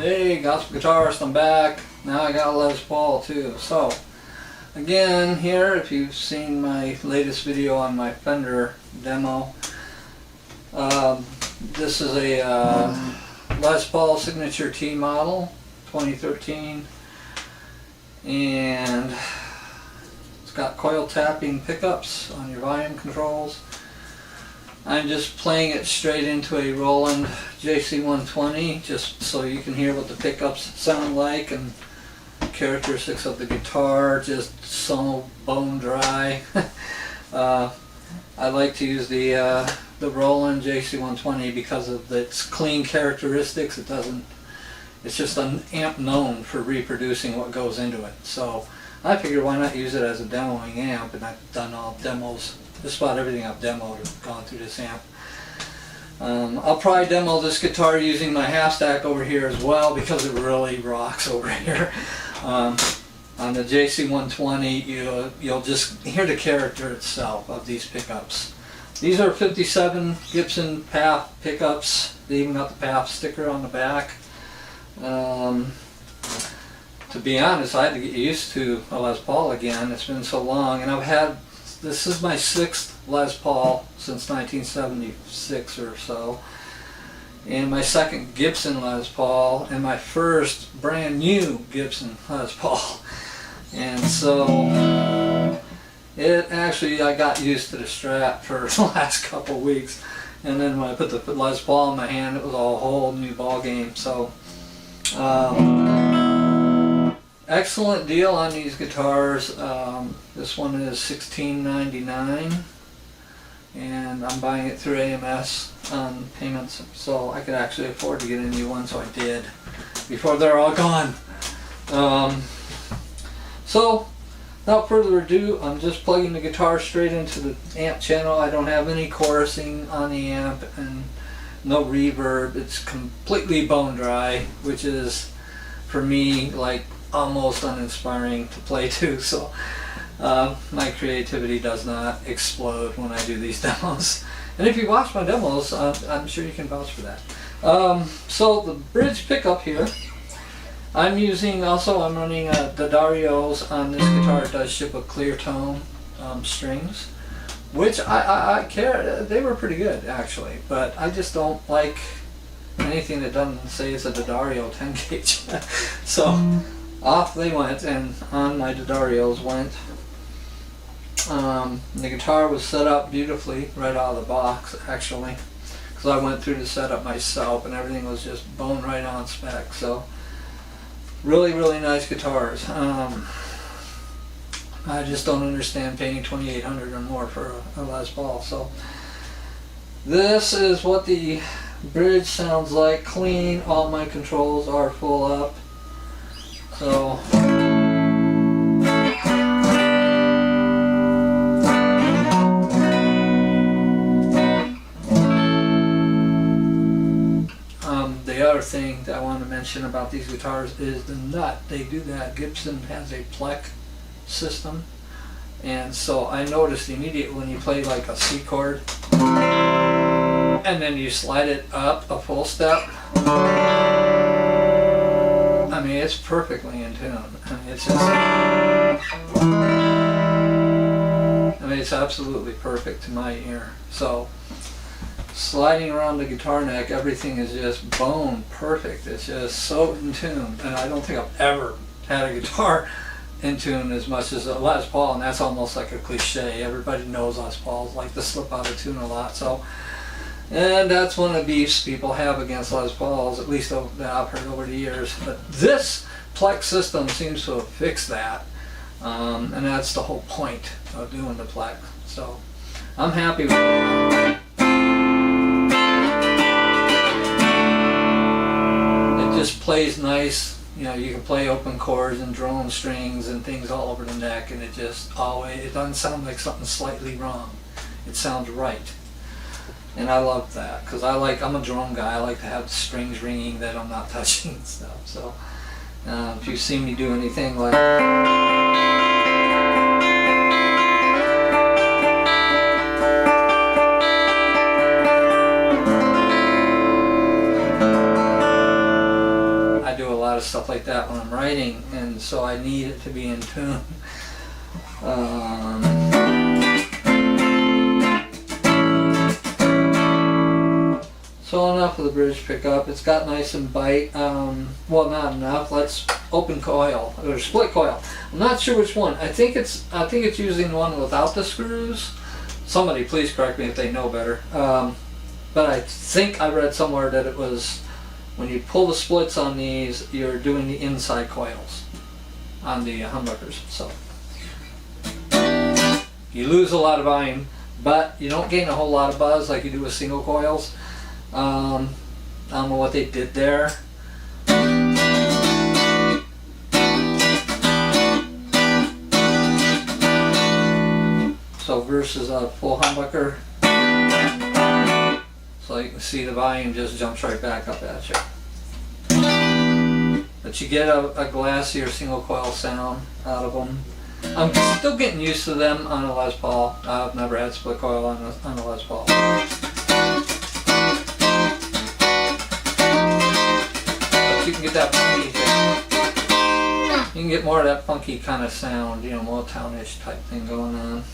Hey, gospel guitarist, I'm back. Now I got a Les Paul too. So, again here, if you've seen my latest video on my Fender demo, this is a Les Paul Signature T model, 2013, and it's got coil tapping pickups on your volume controls. I'm just playing it straight into a Roland JC120 just so you can hear what the pickups sound like and characteristics of the guitar, just so bone dry. I like to use the Roland JC120 because of its clean characteristics. It's just an amp known for reproducing what goes into it. So I figured why not use it as a demoing amp, and I've done all demos. Just about everything I've demoed has gone through this amp. I'll probably demo this guitar using my half stack over here as well because it really rocks over here. On the JC120 you'll just hear the character itself of these pickups. These are 57 Gibson PAF pickups. They even got the PAF sticker on the back. To be honest, I had to get used to a Les Paul again. It's been so long, and this is my 6th Les Paul since 1976 or so, and my 2nd Gibson Les Paul, and my 1st brand new Gibson Les Paul. And so I got used to the Strat for the last couple of weeks, and then when I put the Les Paul in my hand, it was a whole new ball game. So excellent deal on these guitars. This one is $16.99, and I'm buying it through AMS on payments, so I could actually afford to get a new one, so I did before they're all gone. So without further ado, I'm just plugging the guitar straight into the amp channel. I don't have any chorusing on the amp and no reverb. It's completely bone dry, which is for me like almost uninspiring to play to. So my creativity does not explode when I do these demos. And if you watch my demos, I'm sure you can vouch for that. So the bridge pickup here, I'm running D'Addario's on this guitar. It does ship with clear tone strings, which I care. They were pretty good actually, but I just don't like anything that doesn't say it's a D'Addario 10 gauge. So off they went, and on my D'Addario's went. The guitar was set up beautifully right out of the box actually, because I went through the setup myself and everything was just bone right on spec. So really nice guitars. I just don't understand paying $2,800 or more for a Les Paul. So this is what the bridge sounds like, clean. All my controls are full up. So the other thing that I want to mention about these guitars is the nut. They do that. Gibson has a plec system, and so I noticed immediately when you play like a C chord and then you slide it up a full step, I mean, it's perfectly in tune. I mean, it's absolutely perfect to my ear. So sliding around the guitar neck, everything is just bone perfect. It's just so in tune, and I don't think I've ever had a guitar in tune as much as a Les Paul, and that's almost like a cliche. Everybody knows Les Pauls like to slip out of tune a lot. So, and that's one of the beefs people have against Les Pauls, at least that I've heard over the years. But this Plex system seems to have fixed that, and that's the whole point of doing the Plex. So I'm happy with it. It just plays nice. You know, you can play open chords and drone strings and things all over the neck, and it doesn't sound like something slightly wrong. It sounds right. And I love that, because I'm a drone guy. I like to have the strings ringing that I'm not touching and stuff. So if you see me do anything like of stuff like that when I'm writing, and so I need it to be in tune. So enough of the bridge pickup. It's got nice and bite. Well, not enough. Let's open coil or split coil. I'm not sure which one. I think it's using the one without the screws. Somebody please correct me if they know better. But I think I read somewhere that it was when you pull the splits on these, you're doing the inside coils on the humbuckers. So you lose a lot of volume, but you don't gain a whole lot of buzz like you do with single coils. I don't know what they did there. So versus a full humbucker, so you can see the volume just jumps right back up at you. But you get a glassier single coil sound out of them. I'm still getting used to them on a Les Paul. I've never had split coil on a Les Paul. But you can get that funky thing. You can get more of that funky kind of sound, you know, Motown-ish type thing going on.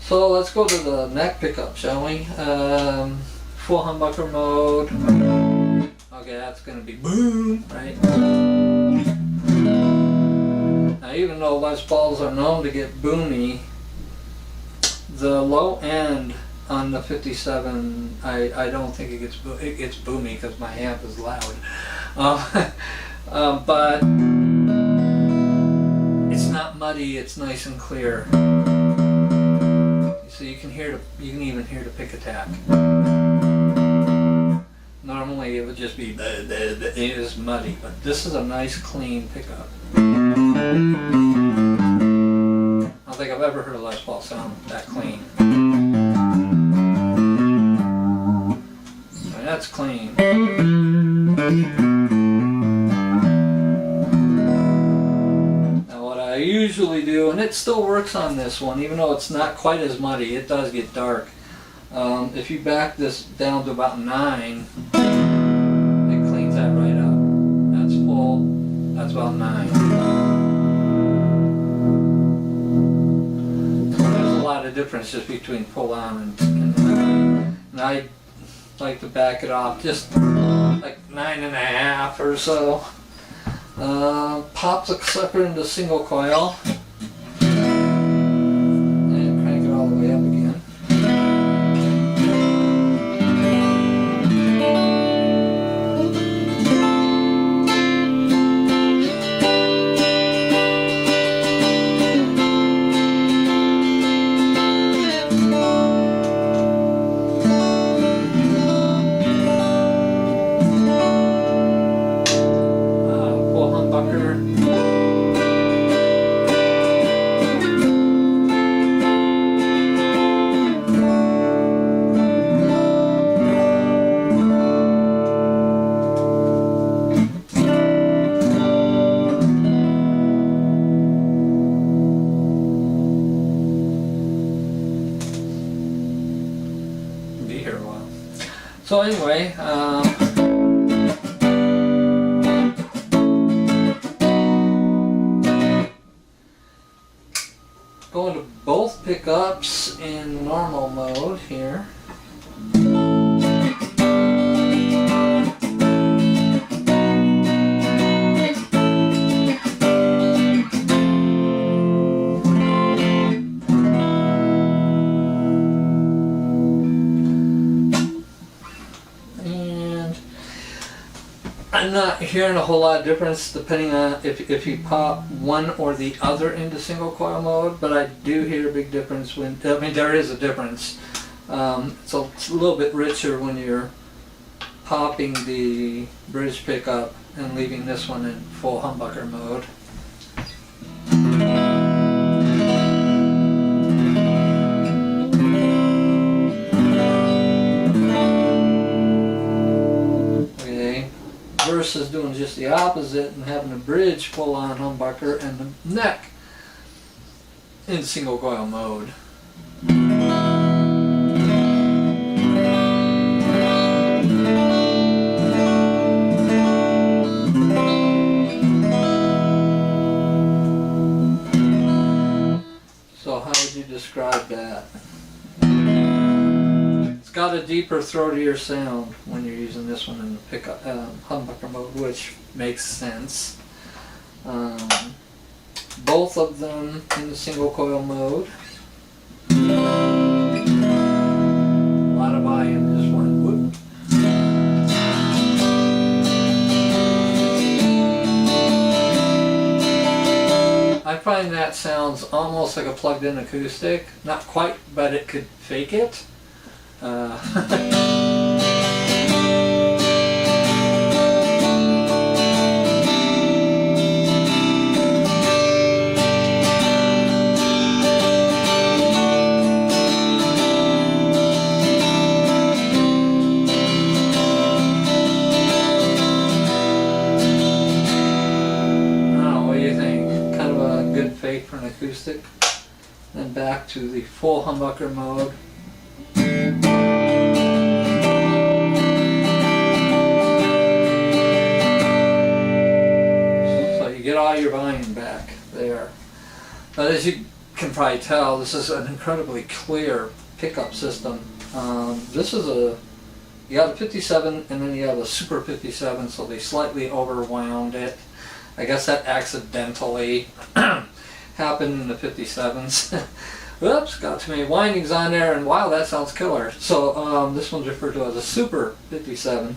So let's go to the neck pickup, shall we? Full humbucker mode. Okay, that's going to be boom, right? Now, even though Les Pauls are known to get boomy, the low end on the 57, I don't think it gets boomy because my amp is loud. But it's not muddy, it's nice and clear. So you can even hear the pick attack. Normally it would just be it is muddy, but this is a nice clean pickup. I don't think I've ever heard a Les Paul sound that clean. I mean, that's clean. I usually do, and it still works on this one, even though it's not quite as muddy, it does get dark. If you back this down to about 9, it cleans that right up. That's full, that's about 9. So there's a lot of difference just between pull on and 9. And I like to back it off just like 9.5 or so. Pop the sucker into single coil and crank it all the way up again. So anyway, going to both pickups in normal mode here. I'm not hearing a whole lot of difference depending on if you pop one or the other into single coil mode, but I do hear a big difference when, I mean there is a difference. It's a little bit richer when you're popping the bridge pickup and leaving this one in full humbucker mode. Versus doing just the opposite and having the bridge full on humbucker and the neck in single coil mode. got a deeper, throatier sound when you're using this one in the pickup humbucker mode, which makes sense. Both of them in the single coil mode. A lot of volume in this one. Whoop. I find that sounds almost like a plugged-in acoustic. Not quite, but it could fake it. Fake for an acoustic. Then back to the full humbucker mode. So you get all your volume back there. But as you can probably tell, this is an incredibly clear pickup system. This is you got a 57 and then you have a Super 57, so they slightly overwound it. I guess that accidentally happened in the 57s. Whoops, got too many windings on there, and wow, that sounds killer. So this one's referred to as a Super 57.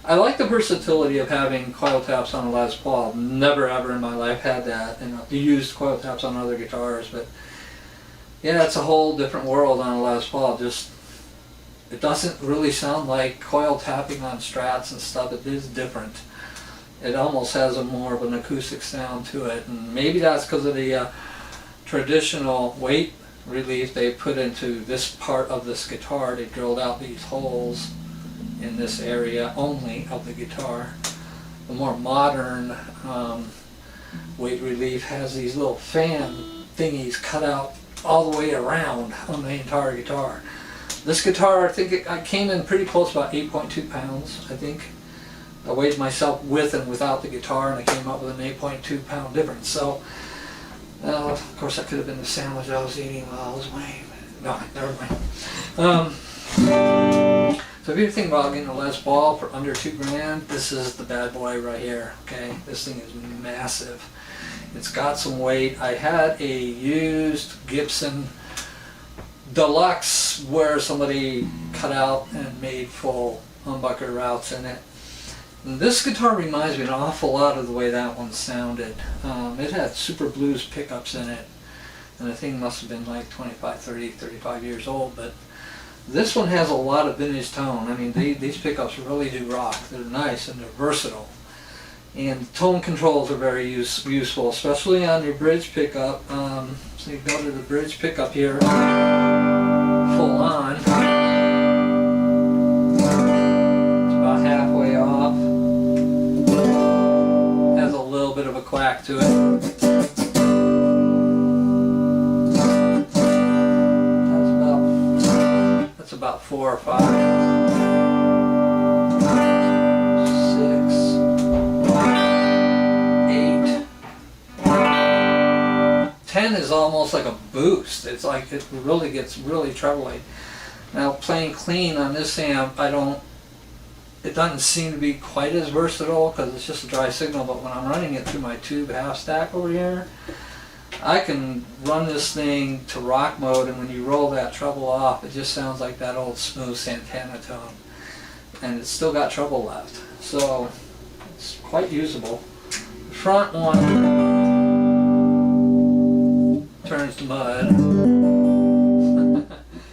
I like the versatility of having coil taps on a Les Paul. Never ever in my life had that, and used coil taps on other guitars, but yeah, it's a whole different world on a Les Paul. Just, it doesn't really sound like coil tapping on Strats and stuff. It is different. It almost has a more of an acoustic sound to it, and maybe that's because of the traditional weight relief they put into this part of this guitar. They drilled out these holes in this area only of the guitar. The more modern weight relief has these little fan thingies cut out all the way around on the entire guitar. This guitar, I think I came in pretty close, about 8.2 pounds, I think. I weighed myself with and without the guitar, and I came up with an 8.2 pound difference. So, of course, that could have been the sandwich I was eating while I was weighing. No, never mind. So if you're thinking about getting a Les Paul for under $2,000, this is the bad boy right here. Okay, this thing is massive. It's got some weight. I had a used Gibson Deluxe where somebody cut out and made full humbucker routes in it. And this guitar reminds me an awful lot of the way that one sounded. It had Super Blues pickups in it, and the thing must have been like 25, 30, 35 years old, but this one has a lot of vintage tone. I mean, these pickups really do rock. They're nice and they're versatile. And tone controls are very useful, especially on your bridge pickup. So you go to the bridge pickup here, full on. It's about halfway off. Has a little bit of a quack to it. That's about 4 or 5. 10 is almost like a boost. It's like it really gets really trebly. Now playing clean on this amp, it doesn't seem to be quite as versatile because it's just a dry signal, but when I'm running it through my tube half stack over here, I can run this thing to rock mode, and when you roll that treble off, it just sounds like that old smooth Santana tone. And it's still got treble left. So it's quite usable. The front one turns to mud.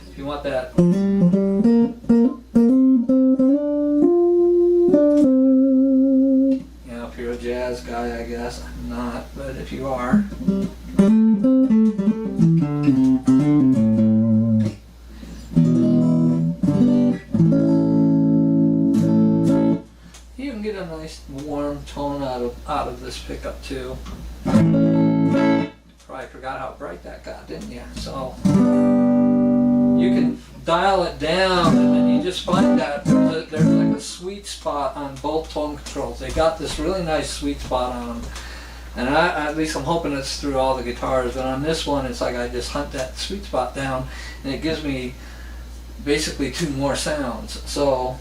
If you want that. You know, if you're a jazz guy, I guess. I'm not, but if you are. You can get a nice warm tone out of this pickup too. Probably forgot how bright that got, didn't you? So you can dial it down, and then you just find that there's like a sweet spot on both tone controls. They got this really nice sweet spot on them, and at least I'm hoping it's through all the guitars. But on this one, it's like I just hunt that sweet spot down, and it gives me basically 2 more sounds. So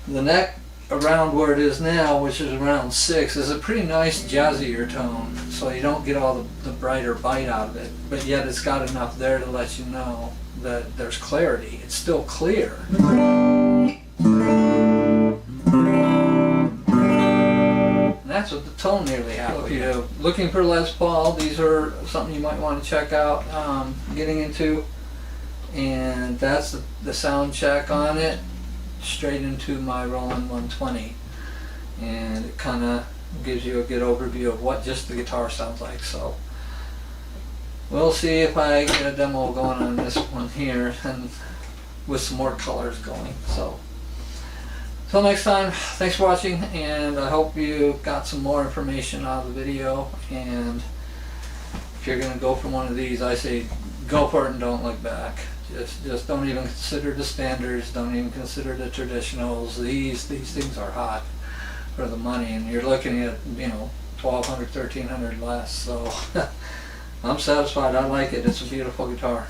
the neck around where it is now, which is around 6, is a pretty nice jazzier tone, so you don't get all the brighter bite out of it, but yet it's got enough there to let you know that there's clarity. It's still clear. And that's what the tone nearly has. If you're looking for Les Paul, these are something you might want to check out, getting into. And that's the sound check on it, straight into my Roland 120, and it kind of gives you a good overview of what just the guitar sounds like. So we'll see if I get a demo going on this one here, and with some more colors going. So until next time, thanks for watching, and I hope you got some more information out of the video. And if you're going to go for one of these, I say go for it and don't look back. Just don't even consider the standards, don't even consider the traditionals. These things are hot for the money, and you're looking at, you know, $1,200, $1,300 less. So I'm satisfied. I like it. It's a beautiful guitar,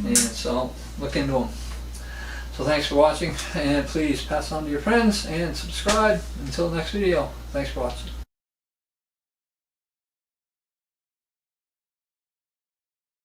and so look into them. So thanks for watching, and please pass on to your friends and subscribe. Until next video, thanks for watching.